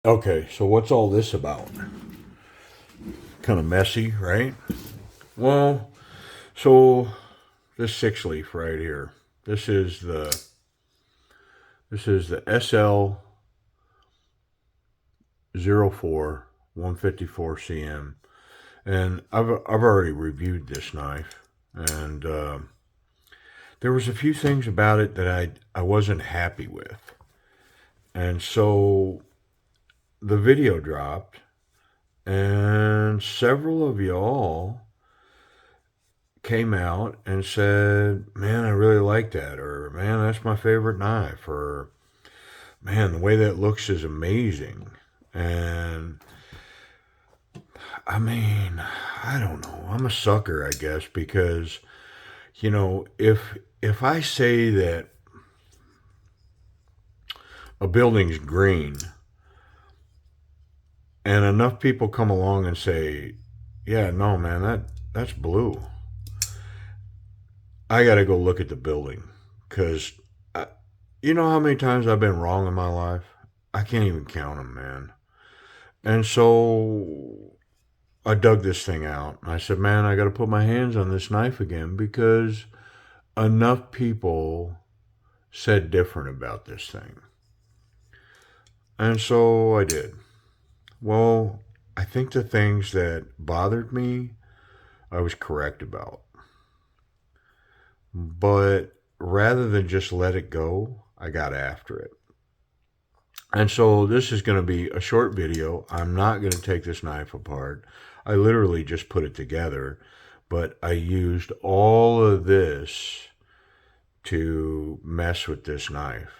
Okay, so what's all this about? Kind of messy, right? Well, so this six leaf right here. This is the SL-04 154 cm, and I've already reviewed this knife, and there was a few things about it that I wasn't happy with, and so the video dropped, and several of y'all came out and said, "Man, I really like that," or "Man, that's my favorite knife," or "Man, the way that looks is amazing." And I mean, I don't know. I'm a sucker, I guess, because if I say that a building's green and enough people come along and say, "Yeah, no, man, that's blue," I got to go look at the building because you know how many times I've been wrong in my life? I can't even count them, man. And so I dug this thing out. I said, man, I got to put my hands on this knife again because enough people said different about this thing. And so I did. Well, I think the things that bothered me, I was correct about. But rather than just let it go, I got after it. And so this is going to be a short video. I'm not going to take this knife apart. I literally just put it together, but I used all of this to mess with this knife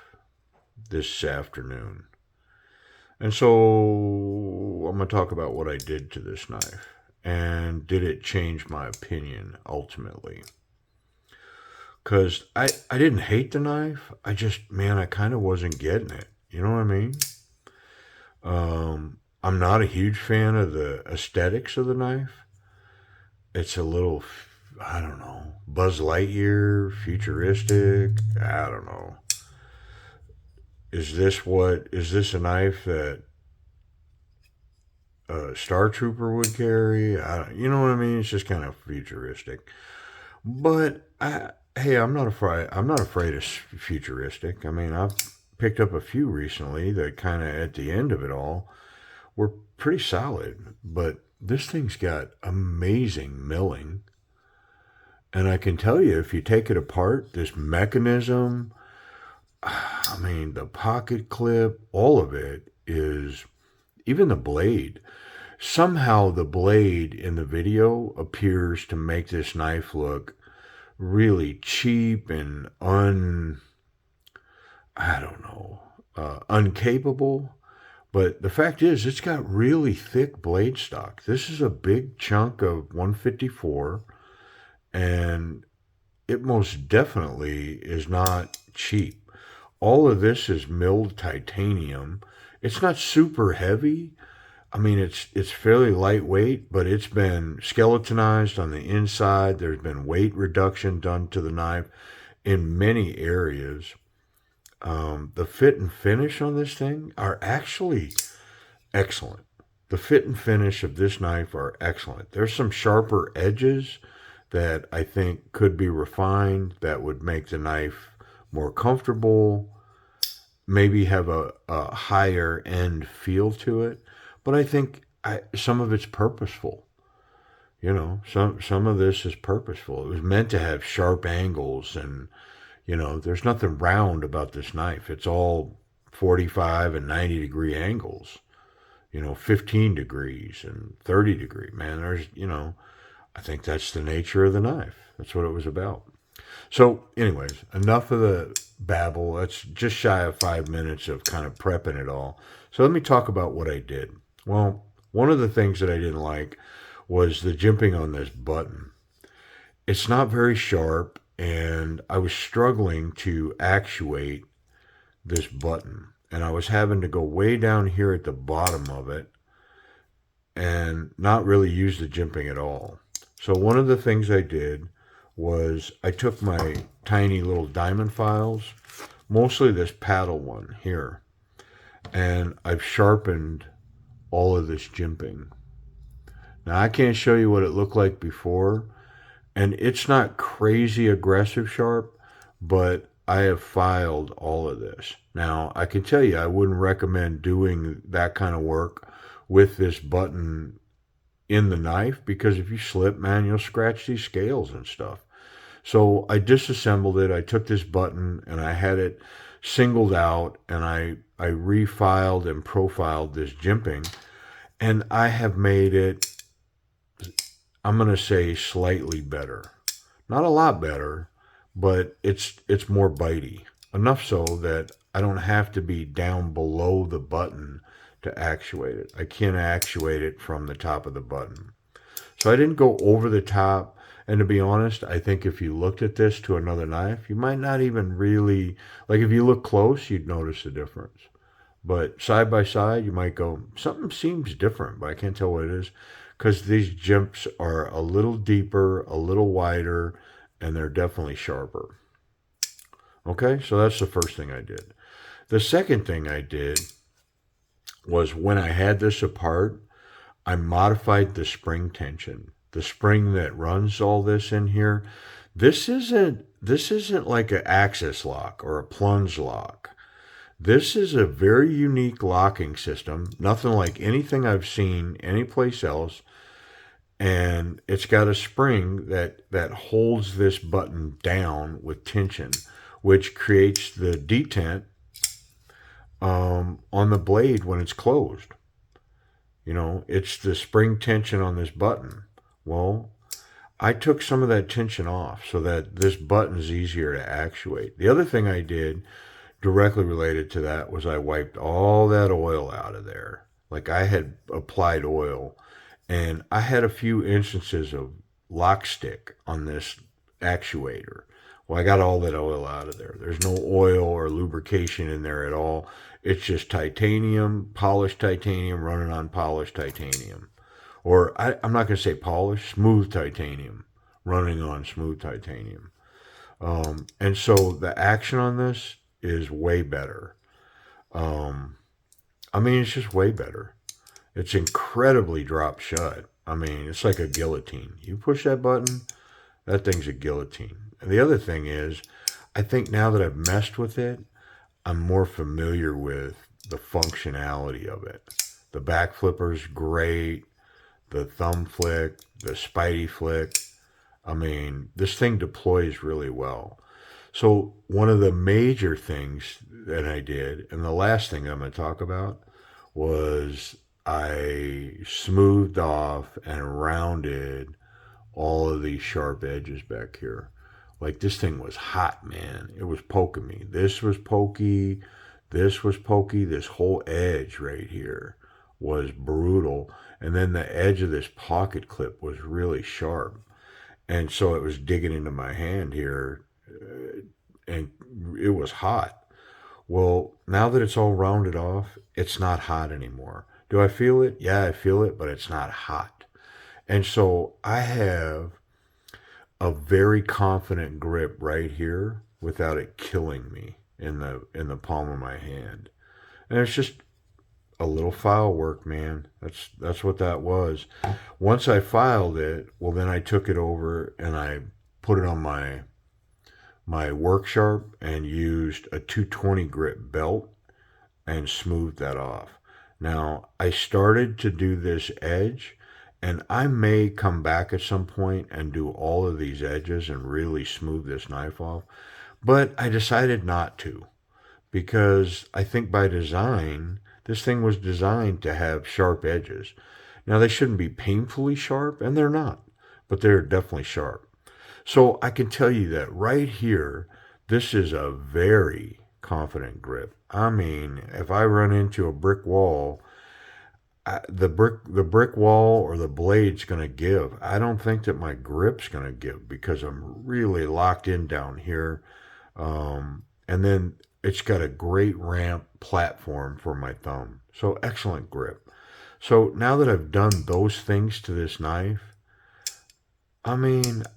this afternoon. And so I'm going to talk about what I did to this knife. And did it change my opinion ultimately? Because I didn't hate the knife. I kind of wasn't getting it. You know what I mean? I'm not a huge fan of the aesthetics of the knife. It's a little, I don't know, Buzz Lightyear, futuristic. I don't know. Is this a knife that a Star Trooper would carry? You know what I mean? It's just kind of futuristic. But hey, I'm not afraid of futuristic. I mean, I've picked up a few recently that kind of at the end of it all were pretty solid. But this thing's got amazing milling. And I can tell you, if you take it apart, this mechanism, I mean, the pocket clip, all of it is, even the blade. Somehow the blade in the video appears to make this knife look really cheap and I don't know, uncapable. But the fact is, it's got really thick blade stock. This is a big chunk of 154, and it most definitely is not cheap. All of this is milled titanium. It's not super heavy. I mean, it's fairly lightweight, but it's been skeletonized on the inside. There's been weight reduction done to the knife in many areas. The fit and finish on this thing are actually excellent. The fit and finish of this knife are excellent. There's some sharper edges that I think could be refined that would make the knife more comfortable, maybe have a higher end feel to it. But I think some of it's purposeful. You know, some of this is purposeful. It was meant to have sharp angles, and there's nothing round about this knife. It's all 45 and 90-degree angles. 15 degrees and 30-degree. Man, I think that's the nature of the knife. That's what it was about. So, anyways, enough of the babble. That's just shy of 5 minutes of kind of prepping it all. So let me talk about what I did. Well, one of the things that I didn't like was the jimping on this button. It's not very sharp, and I was struggling to actuate this button. And I was having to go way down here at the bottom of it and not really use the jimping at all. So one of the things I did was I took my tiny little diamond files, mostly this paddle one here, and I've sharpened all of this jimping. Now I can't show you what it looked like before, and it's not crazy aggressive sharp, but I have filed all of this. Now I can tell you I wouldn't recommend doing that kind of work with this button in the knife, because if you slip, man, you'll scratch these scales and stuff. So I disassembled it. I took this button and I had it singled out, and I refiled and profiled this jimping, and I have made it, I'm going to say, slightly better. Not a lot better, but it's more bitey. Enough so that I don't have to be down below the button to actuate it. I can actuate it from the top of the button. So I didn't go over the top. And to be honest, I think if you looked at this to another knife, you might not even really, like if you look close, you'd notice the difference. But side by side, you might go, something seems different, but I can't tell what it is, because these jumps are a little deeper, a little wider, and they're definitely sharper. Okay, so that's the first thing I did. The second thing I did was, when I had this apart, I modified the spring tension. The spring that runs all this in here. This isn't like an axis lock or a plunge lock. This is a very unique locking system, nothing like anything I've seen anyplace else. And it's got a spring that holds this button down with tension, which creates the detent on the blade when it's closed. It's the spring tension on this button. Well, I took some of that tension off so that this button is easier to actuate. The other thing I did directly related to that was I wiped all that oil out of there. Like, I had applied oil, and I had a few instances of lock stick on this actuator. Well, I got all that oil out of there. There's no oil or lubrication in there at all. It's just titanium, polished titanium running on polished titanium. Or I'm not going to say polished, smooth titanium running on smooth titanium. And so the action on this is way better. It's just way better. It's incredibly drop shut. It's like a guillotine. You push that button, that thing's a guillotine. And the other thing is, I think now that I've messed with it, I'm more familiar with the functionality of it. The back flipper's great. The thumb flick, the spidey flick. This thing deploys really well. So one of the major things that I did, and the last thing I'm going to talk about, was I smoothed off and rounded all of these sharp edges back here. Like, this thing was hot, man. It was poking me. This was pokey. This was pokey. This whole edge right here was brutal. And then the edge of this pocket clip was really sharp. And so it was digging into my hand here, and it was hot. Well, now that it's all rounded off, it's not hot anymore. Do I feel it? Yeah, I feel it, but it's not hot. And so I have a very confident grip right here without it killing me in the palm of my hand. And it's just a little file work, man. That's what that was. Once I filed it, well, then I took it over and I put it on my work sharp and used a 220 grit belt and smoothed that off. Now, I started to do this edge, and I may come back at some point and do all of these edges and really smooth this knife off, but I decided not to, because I think by design, this thing was designed to have sharp edges. Now, they shouldn't be painfully sharp, and they're not, but they're definitely sharp. So I can tell you that right here, this is a very confident grip. If I run into a brick wall, the brick wall or the blade's going to give. I don't think that my grip's going to give, because I'm really locked in down here. And then it's got a great ramp platform for my thumb. So excellent grip. So now that I've done those things to this knife,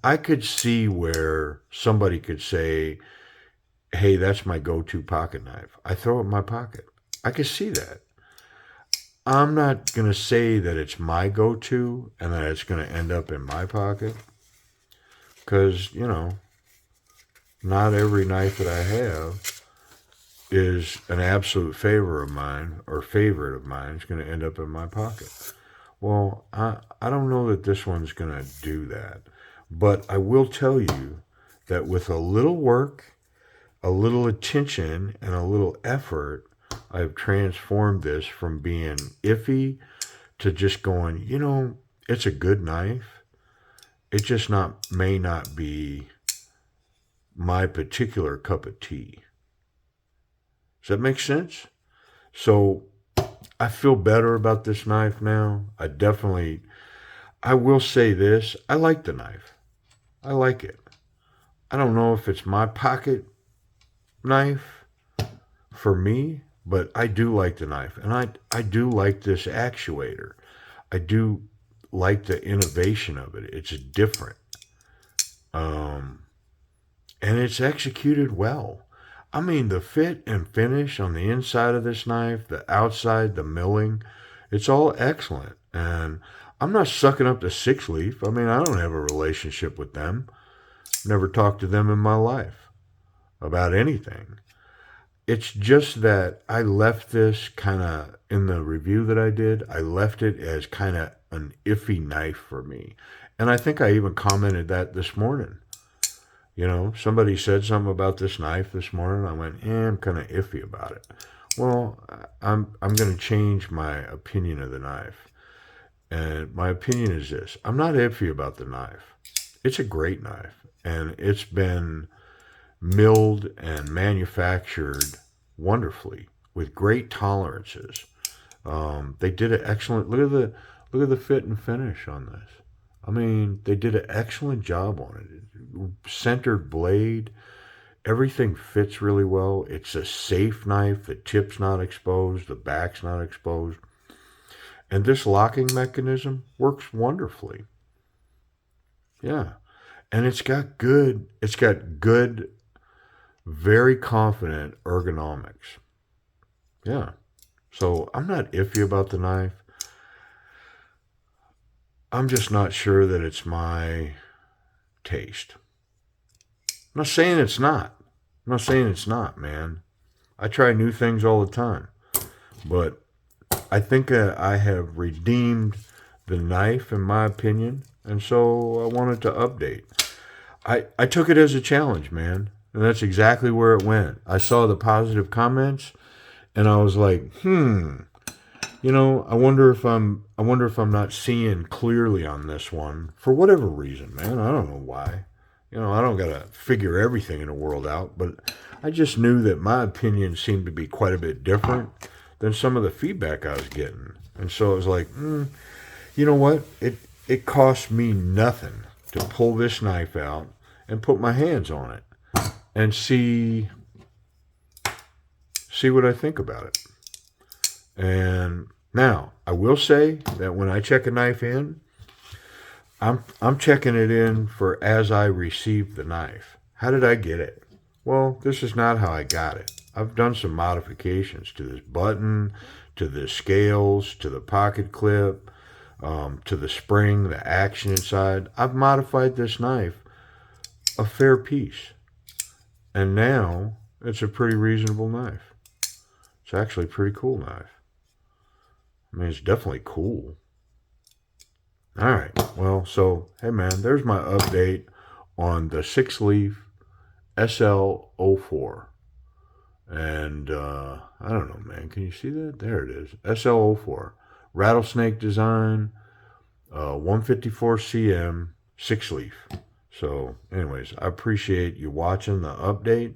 I could see where somebody could say, hey, that's my go-to pocket knife. I throw it in my pocket. I can see that. I'm not going to say that it's my go-to and that it's going to end up in my pocket because, not every knife that I have is an absolute favorite of mine or favorite of mine is going to end up in my pocket. Well, I don't know that this one's going to do that. But I will tell you that with a little work, a little attention, and a little effort, I've transformed this from being iffy to just going, it's a good knife. It just may not be my particular cup of tea. Does that make sense? So I feel better about this knife now. I will say this. I like the knife. I like it. I don't know if it's my pocket knife for me, but I do like the knife. And I do like this actuator. I do like the innovation of it. It's different. And it's executed well. I mean, the fit and finish on the inside of this knife, the outside, the milling, it's all excellent. And I'm not sucking up to Sixleaf. I mean, I don't have a relationship with them. Never talked to them in my life about anything. It's just that I left this kind of, in the review that I did, I left it as kind of an iffy knife for me. And I think I even commented that this morning. Somebody said something about this knife this morning. I went, I'm kind of iffy about it. Well, I'm going to change my opinion of the knife. And my opinion is this. I'm not iffy about the knife. It's a great knife. And it's been milled and manufactured wonderfully with great tolerances. They did an excellent, look at the fit and finish on this. I mean, they did an excellent job on it. Centered blade, everything fits really well. It's a safe knife. The tip's not exposed. The back's not exposed. And this locking mechanism works wonderfully. Yeah. And it's got good, very confident ergonomics. Yeah. So I'm not iffy about the knife. I'm just not sure that it's my taste. I'm not saying it's not. I'm not saying it's not, man. I try new things all the time. But I think I have redeemed the knife, in my opinion. And so I wanted to update. I took it as a challenge, man. And that's exactly where it went. I saw the positive comments, and I was like, I wonder if I'm not seeing clearly on this one for whatever reason, man. I don't know why. I don't gotta figure everything in the world out, but I just knew that my opinion seemed to be quite a bit different than some of the feedback I was getting, and so I was like, you know what? It cost me nothing to pull this knife out and put my hands on it and see what I think about it. And now, I will say that when I check a knife in, I'm checking it in for as I received the knife. How did I get it? Well, this is not how I got it. I've done some modifications to this button, to the scales, to the pocket clip, to the spring, the action inside. I've modified this knife a fair piece. And now it's a pretty reasonable knife. It's actually a pretty cool knife. I mean, it's definitely cool. All right. Well, so, hey, man, there's my update on the Sixleaf SL-04. And I don't know, man. Can you see that? There it is. SL-04. Rattlesnake design, 154 cm, Sixleaf. So, anyways, I appreciate you watching the update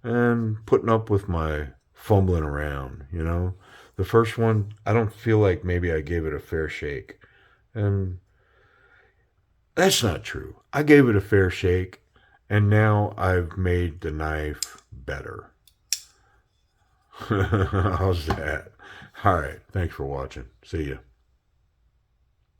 and putting up with my fumbling around, The first one, I don't feel like maybe I gave it a fair shake. And that's not true. I gave it a fair shake, and now I've made the knife better. How's that? All right. Thanks for watching. See ya.